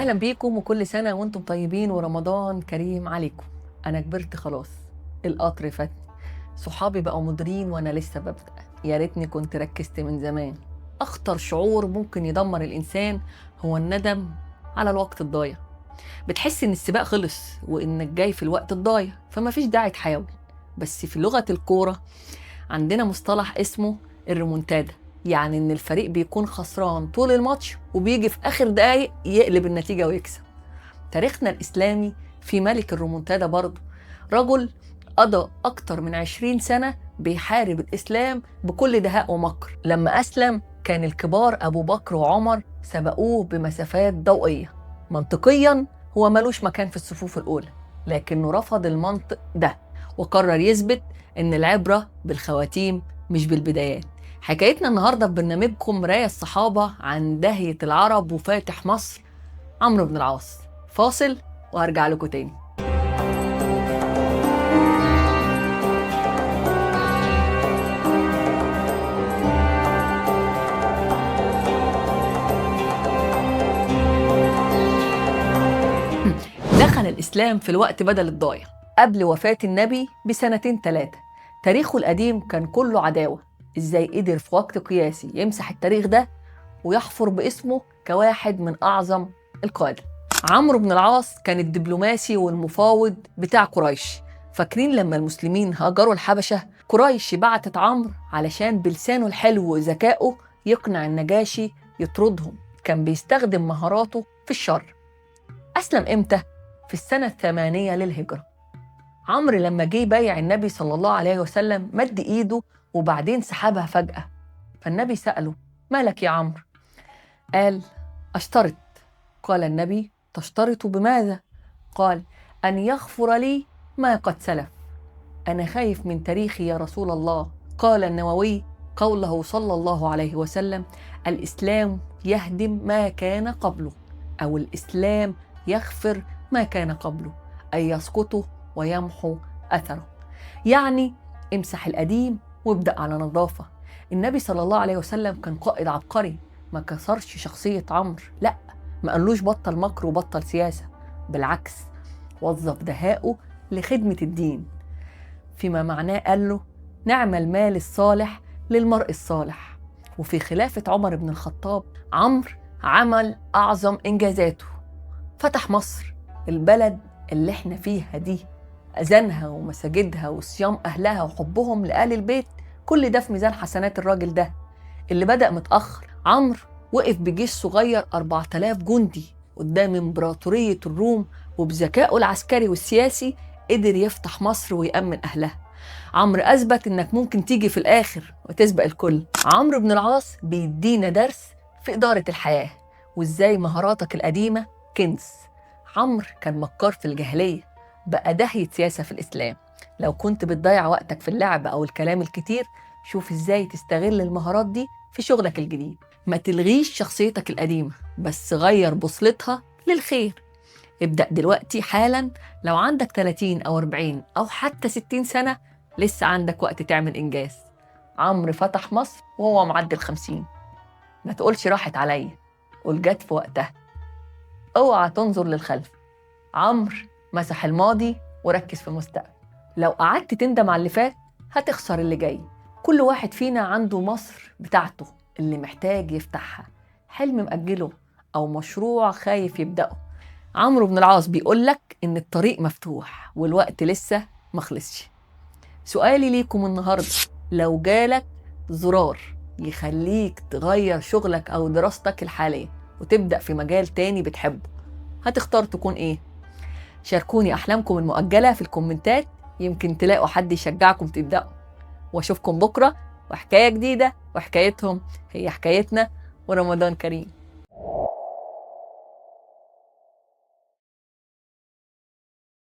اهلا بيكم وكل سنه وانتم طيبين ورمضان كريم عليكم. انا كبرت خلاص، القطر فاتني، صحابي بقوا مديرين وانا لسه ببدا. يا ريتني كنت ركزت من زمان. اخطر شعور ممكن يدمر الانسان هو الندم على الوقت الضايع. بتحس ان السباق خلص وانك جاي في الوقت الضايع، فما فيش داعي تحاول. بس في لغه الكوره عندنا مصطلح اسمه الريمونتادا، يعني ان الفريق بيكون خسران طول الماتش وبيجي في اخر دقايق يقلب النتيجة ويكسب. تاريخنا الاسلامي في ملك الريمونتادا برضه، رجل قضى اكتر من 20 سنة بيحارب الاسلام بكل دهاء ومكر. لما اسلم كان الكبار ابو بكر وعمر سبقوه بمسافات ضوئية. منطقيا هو ملوش مكان في الصفوف الاولى، لكنه رفض المنطق ده وقرر يثبت إن العبرة بالخواتيم مش بالبدايات. حكايتنا النهاردة في برنامجكم مراية الصحابة عن داهية العرب وفاتح مصر عمرو بن العاص. فاصل وهرجع لكم تاني. دخل الإسلام في الوقت بدل الضايع، قبل وفاة النبي بسنتين 3. تاريخه القديم كان كله عداوة. إزاي قدر في وقت قياسي يمسح التاريخ ده ويحفر باسمه كواحد من أعظم القادة؟ عمرو بن العاص كان الدبلوماسي والمفاوض بتاع قريش. فاكرين لما المسلمين هاجروا الحبشة، قريش بعتت عمرو علشان بلسانه الحلو وذكائه يقنع النجاشي يطردهم. كان بيستخدم مهاراته في الشر. أسلم إمتى؟ في السنة 8 للهجرة. عمرو لما جه بايع النبي صلى الله عليه وسلم مد إيده وبعدين سحبها فجأة. فالنبي سأله: مالك يا عمرو؟ قال: أشترط. قال النبي: تشترط بماذا؟ قال: أن يغفر لي ما قد سلف. أنا خايف من تاريخي يا رسول الله. قال النووي قوله صلى الله عليه وسلم: الإسلام يهدم ما كان قبله، أو الإسلام يغفر ما كان قبله، أي يسقطه ويمحو أثره. يعني امسح القديم وابدأ على نظافة. النبي صلى الله عليه وسلم كان قائد عبقري، ما كسرش شخصية عمرو، لا، ما قالوش بطل مكر وبطل سياسة. بالعكس، وظف دهائه لخدمة الدين. فيما معناه قال له: نعم المال الصالح للمرء الصالح. وفي خلافة عمر بن الخطاب عمرو عمل أعظم إنجازاته، فتح مصر، البلد اللي احنا فيها دي. أذانها ومساجدها وصيام أهلها وحبهم لآل البيت، كل ده في ميزان حسنات الراجل ده اللي بدأ متأخر. عمرو وقف بجيش صغير 4000 جندي قدام إمبراطورية الروم، وبذكائه العسكري والسياسي قدر يفتح مصر ويأمن أهلها. عمرو أثبت إنك ممكن تيجي في الآخر وتسبق الكل. عمرو بن العاص بيدينا درس في إدارة الحياة وإزاي مهاراتك القديمة كنز. عمرو كان مكار في الجاهلية، بقى داهية سياسة في الإسلام. لو كنت بتضيع وقتك في اللعب أو الكلام الكتير، شوف إزاي تستغل المهارات دي في شغلك الجديد. ما تلغيش شخصيتك القديمة، بس غير بوصلتها للخير. ابدأ دلوقتي حالا. لو عندك 30 أو 40 أو حتى 60 سنة، لسه عندك وقت تعمل إنجاز. عمرو فتح مصر وهو معدي 50. ما تقولش راحت عليا، قول جت في وقتها. اوعى تنظر للخلف. عمرو مسح الماضي وركز في المستقبل. لو قعدت تندم على اللي فات هتخسر اللي جاي. كل واحد فينا عنده مصر بتاعته اللي محتاج يفتحها، حلم مأجله أو مشروع خايف يبدأه. عمرو بن العاص بيقولك إن الطريق مفتوح والوقت لسه مخلصش. سؤالي ليكم النهاردة: لو جالك زرار يخليك تغير شغلك أو دراستك الحالية وتبدأ في مجال تاني بتحبه، هتختار تكون إيه؟ شاركوني أحلامكم المؤجلة في الكومنتات، يمكن تلاقوا حد يشجعكم تبدأوا. وأشوفكم بكرة وحكاية جديدة، وحكايتهم هي حكايتنا، ورمضان كريم.